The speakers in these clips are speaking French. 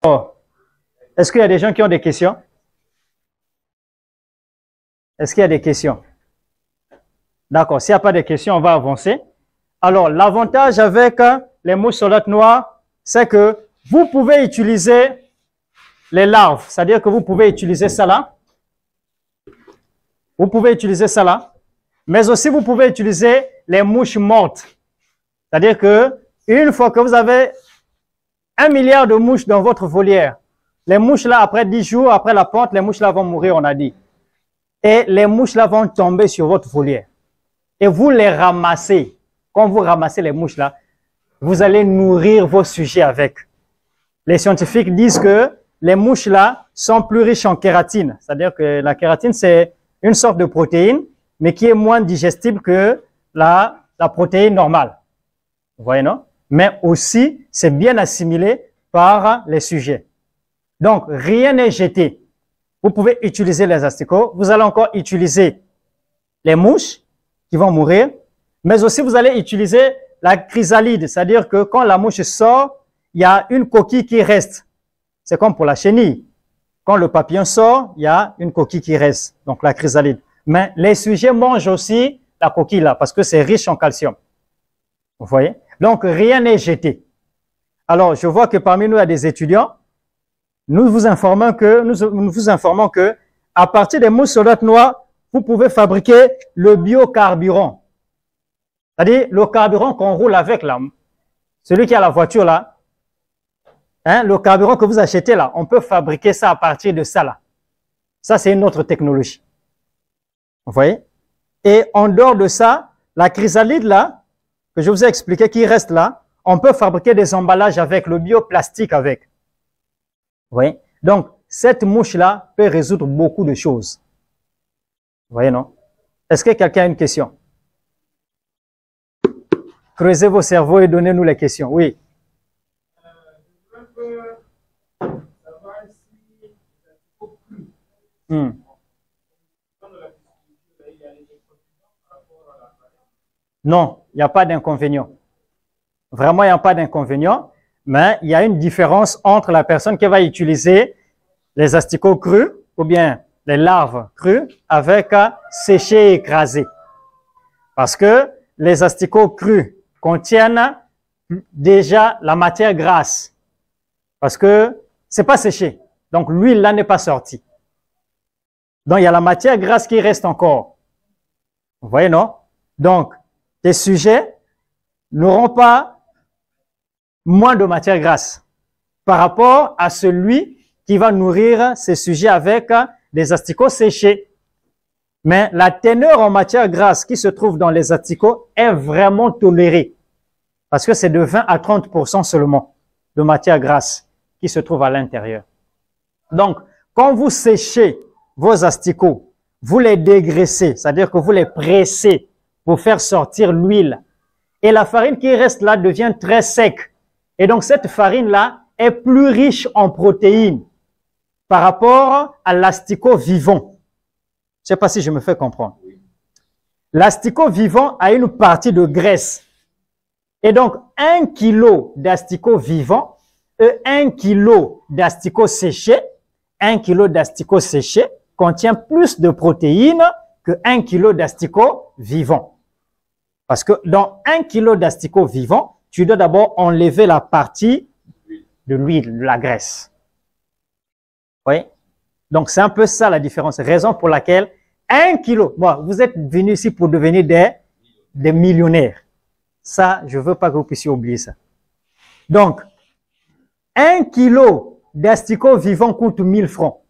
Oh. Est-ce qu'il y a des gens qui ont des questions? Est-ce qu'il y a des questions? D'accord, s'il n'y a pas de questions, on va avancer. Alors, l'avantage avec les mouches soldats noires, c'est que vous pouvez utiliser les larves, c'est-à-dire que vous pouvez utiliser ça là. Vous pouvez utiliser ça là. Mais aussi, vous pouvez utiliser les mouches mortes. C'est-à-dire que une fois que vous avez 1 milliard de mouches dans votre volière, les mouches là, après 10 jours, après la ponte, les mouches là vont mourir, on a dit. Et les mouches là vont tomber sur votre volière. Et vous les ramassez. Quand vous ramassez les mouches là, vous allez nourrir vos sujets avec. Les scientifiques disent que les mouches là sont plus riches en kératine. C'est-à-dire que la kératine, c'est une sorte de protéine, mais qui est moins digestible que la protéine normale. Vous voyez, non? Mais aussi, c'est bien assimilé par les sujets. Donc, rien n'est jeté. Vous pouvez utiliser les asticots. Vous allez encore utiliser les mouches qui vont mourir. Mais aussi, vous allez utiliser la chrysalide. C'est-à-dire que quand la mouche sort, il y a une coquille qui reste. C'est comme pour la chenille. Quand le papillon sort, il y a une coquille qui reste. Donc, la chrysalide. Mais les sujets mangent aussi la coquille là parce que c'est riche en calcium. Vous voyez? Donc, rien n'est jeté. Alors, je vois que parmi nous, il y a des étudiants. Nous vous informons que à partir des mouches soldats noires, vous pouvez fabriquer le biocarburant. C'est-à-dire le carburant qu'on roule avec là. Celui qui a la voiture là. Hein, le carburant que vous achetez là, on peut fabriquer ça à partir de ça là. Ça, c'est une autre technologie. Vous voyez? Et en dehors de ça, la chrysalide là, que je vous ai expliqué, qui reste là, on peut fabriquer des emballages avec, le bioplastique avec. Vous voyez? Donc, cette mouche-là peut résoudre beaucoup de choses. Vous voyez, non? Est-ce que quelqu'un a une question? Creusez vos cerveaux et donnez-nous les questions. Oui. Je veux savoir si non, il n'y a pas d'inconvénient. Vraiment, il n'y a pas d'inconvénient. Mais il y a une différence entre la personne qui va utiliser les asticots crus ou bien les larves crues avec séchés et écrasés. Parce que les asticots crus contiennent déjà la matière grasse. Parce que c'est pas séché. Donc l'huile là n'est pas sortie. Donc il y a la matière grasse qui reste encore. Vous voyez, non? Donc les sujets n'auront pas moins de matière grasse par rapport à celui qui va nourrir ces sujets avec des asticots séchés. Mais la teneur en matière grasse qui se trouve dans les asticots est vraiment tolérée parce que c'est de 20 à 30% seulement de matière grasse qui se trouve à l'intérieur. Donc, quand vous séchez vos asticots, vous les dégraissez, c'est-à-dire que vous les pressez pour faire sortir l'huile. Et la farine qui reste là devient très sec. Et donc, cette farine-là est plus riche en protéines par rapport à l'asticot vivant. Je ne sais pas si je me fais comprendre. L'asticot vivant a une partie de graisse. Et donc, 1 kilo d'asticot vivant et 1 kilo d'asticot séché, 1 kilo d'asticot séché contient plus de protéines que 1 kilo d'asticot vivant. Parce que dans 1 kilo d'asticot vivant, tu dois d'abord enlever la partie de l'huile, de la graisse. Oui. Donc, c'est un peu ça la différence. Raison pour laquelle 1 kilo, bon, vous êtes venus ici pour devenir des millionnaires. Ça, je veux pas que vous puissiez oublier ça. Donc, 1 kilo d'asticot vivant coûte 1000 francs.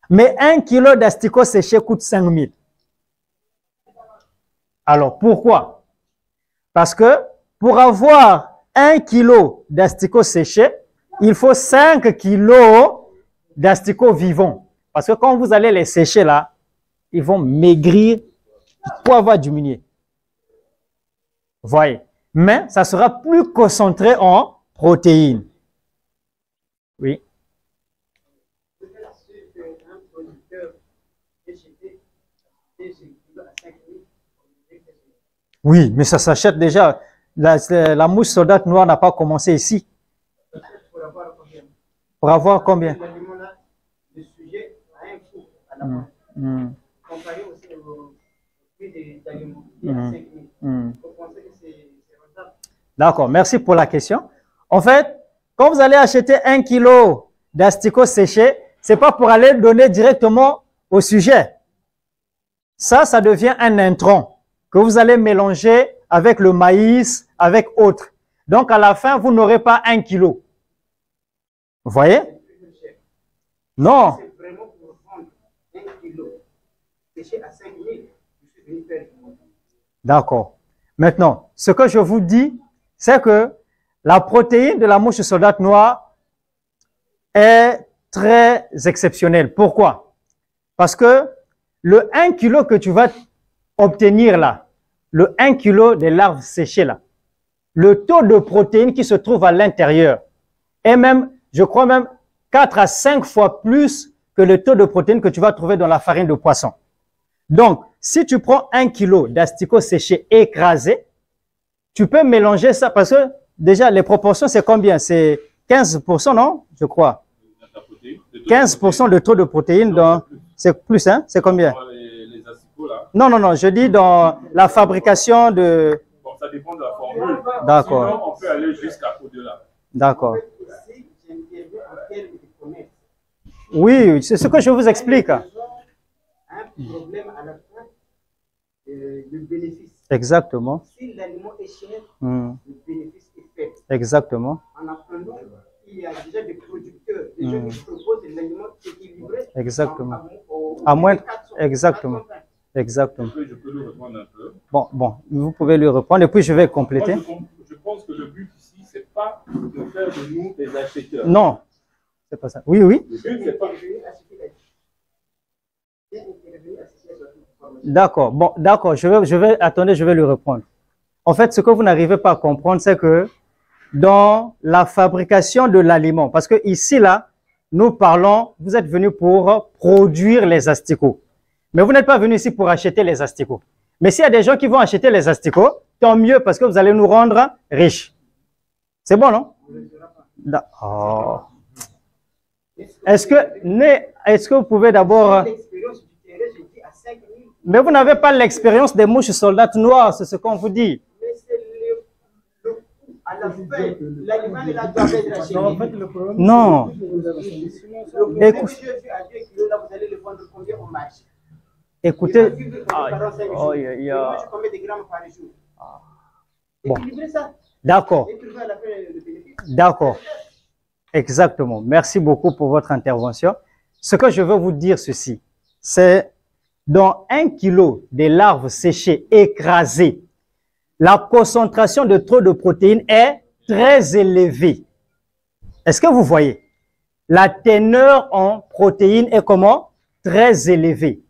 Mais 1 kilo d'asticot séché coûte 5000. Alors, pourquoi? Parce que pour avoir 1 kilo d'asticot séché, il faut 5 kilos d'asticots vivants. Parce que quand vous allez les sécher là, ils vont maigrir, le poids va diminuer. Vous voyez? Mais ça sera plus concentré en protéines. Oui. Oui, mais ça s'achète déjà. La mouche soldate noire n'a pas commencé ici. Pour avoir combien? L'aliment-là, le sujet a un coût à la fin. Comparé aussi au prix des aliments, il y a 5 000. Vous pensez que c'est rentable? D'accord, merci pour la question. En fait, quand vous allez acheter 1 kilo d'asticots séchés, c'est pas pour aller le donner directement au sujet. Ça devient un intrant que vous allez mélanger avec le maïs, avec autres. Donc, à la fin, vous n'aurez pas 1 kilo. Vous voyez? Non. C'est vraiment pour vendre 1 kilo séché à 5 000. Je suis venu faire. D'accord. Maintenant, ce que je vous dis, c'est que la protéine de la mouche soldate noire est très exceptionnelle. Pourquoi? Parce que le 1 kilo que tu vas obtenir là, le 1 kilo des larves séchées là, le taux de protéines qui se trouve à l'intérieur est même, je crois même, 4 à 5 fois plus que le taux de protéines que tu vas trouver dans la farine de poisson. Donc, si tu prends 1 kilo d'asticots séchés écrasés, tu peux mélanger ça parce que déjà les proportions c'est combien? C'est 15%, non? Je crois. 15% de taux de protéines dans... C'est plus, hein? C'est combien? Les asticots là. Non, je dis dans la fabrication de... Bon, ça dépend de la formule. D'accord. Sinon, on peut aller jusqu'à au-delà. D'accord. Ici, j'interviens en termes de commerce. Oui, c'est ce que je vous explique. Un problème à la fin, le bénéfice. Exactement. Si l'aliment est cher, Hmm. le bénéfice est faible. Exactement. En apprenant, il y a déjà des producteurs, des gens qui proposent des aliments équilibrés. Exactement. À À moins... 400, Exactement. 420. Exactement. Je peux le reprendre un peu. Bon, vous pouvez lui reprendre et puis je vais compléter. Moi, je pense que le but ici, c'est pas de faire de nous des acheteurs. Non, c'est pas ça. Oui. Le but, c'est pas. D'accord. Bon, d'accord. Attendez, je vais lui reprendre. En fait, ce que vous n'arrivez pas à comprendre, c'est que dans la fabrication de l'aliment, parce que ici, là, nous parlons, vous êtes venus pour produire les asticots. Mais vous n'êtes pas venus ici pour acheter les asticots. Mais s'il y a des gens qui vont acheter les asticots, tant mieux parce que vous allez nous rendre riches. C'est bon, non? Oh. Est-ce que vous pouvez d'abord... L'expérience du terrain, je dis à 5 000. Mais vous n'avez pas l'expérience des mouches soldates noires, c'est ce qu'on vous dit. Mais c'est le coût. À la fin, l'aliment est là, doit être acheté. Non. Le Écoute. monsieur vu à 2 kilos, là, vous allez le vendre combien au marché? Écoutez, Il va vivre 45 jours. Il mange combien de grammes par jour? Bon. Équilibrer ça. D'accord, Et trouver à la fin le bénéfice. d'accord. Exactement. Merci beaucoup pour votre intervention. Ce que je veux vous dire ceci, c'est dans 1 kilo de larves séchées écrasées, la concentration de trop de protéines est très élevée. Est-ce que vous voyez? La teneur en protéines est comment? Très élevée.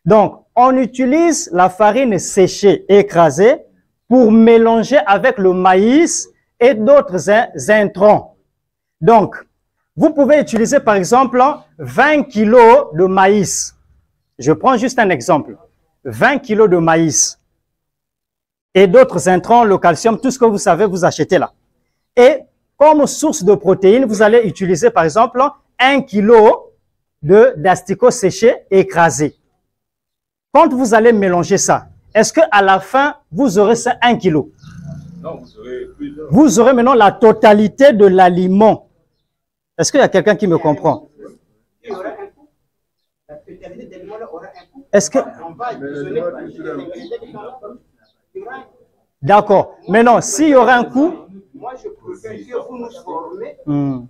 Donc, on utilise la farine séchée écrasée pour mélanger avec le maïs et d'autres intrants. Donc, vous pouvez utiliser par exemple 20 kilos de maïs. Je prends juste un exemple. 20 kilos de maïs et d'autres intrants, le calcium, tout ce que vous savez, vous achetez là. Et comme source de protéines, vous allez utiliser par exemple 1 kilo d'asticots séchés écrasés. Quand vous allez mélanger ça, est-ce qu'à la fin, vous aurez ça 1 kilo? Non, vous aurez plus. Vous aurez maintenant la totalité de l'aliment. Est-ce qu'il y a quelqu'un qui me comprend? Il y aura un coût. La totalité des aliments aura un coût. Est-ce que... On va isoler les ingrédients qui sont là. Il y aura un coût. D'accord. Maintenant, s'il y aura un coût... Moi, je préfère que vous nous formez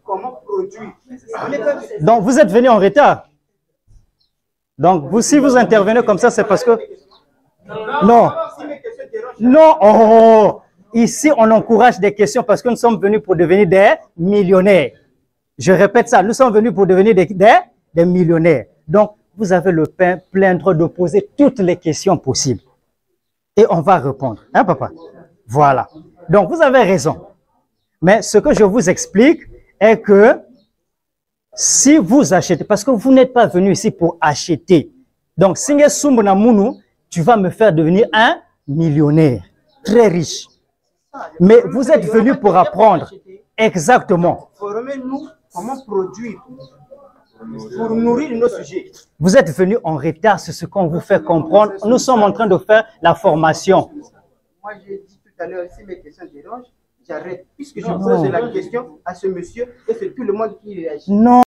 comment produire. Donc, vous êtes venu en retard. Donc, si vous intervenez comme ça, c'est parce que... Non. Non. Oh. Ici, on encourage des questions parce que nous sommes venus pour devenir des millionnaires. Je répète ça, nous sommes venus pour devenir des millionnaires. Donc, vous avez le plein droit de poser toutes les questions possibles. Et on va répondre. Hein, papa? Voilà. Donc, vous avez raison. Mais ce que je vous explique est que si vous achetez, parce que vous n'êtes pas venu ici pour acheter. Donc, si tu vas me faire devenir un millionnaire, très riche. Mais vous êtes venu pour apprendre. Exactement. Formez-nous comment produire pour nourrir nos sujets. Vous êtes venus en retard, c'est ce qu'on vous fait comprendre. Nous sommes en train de faire la formation. Moi, j'ai dit tout à l'heure, si mes questions dérangent, j'arrête. Puisque je pose la question à ce monsieur et c'est tout le monde qui réagit. Non.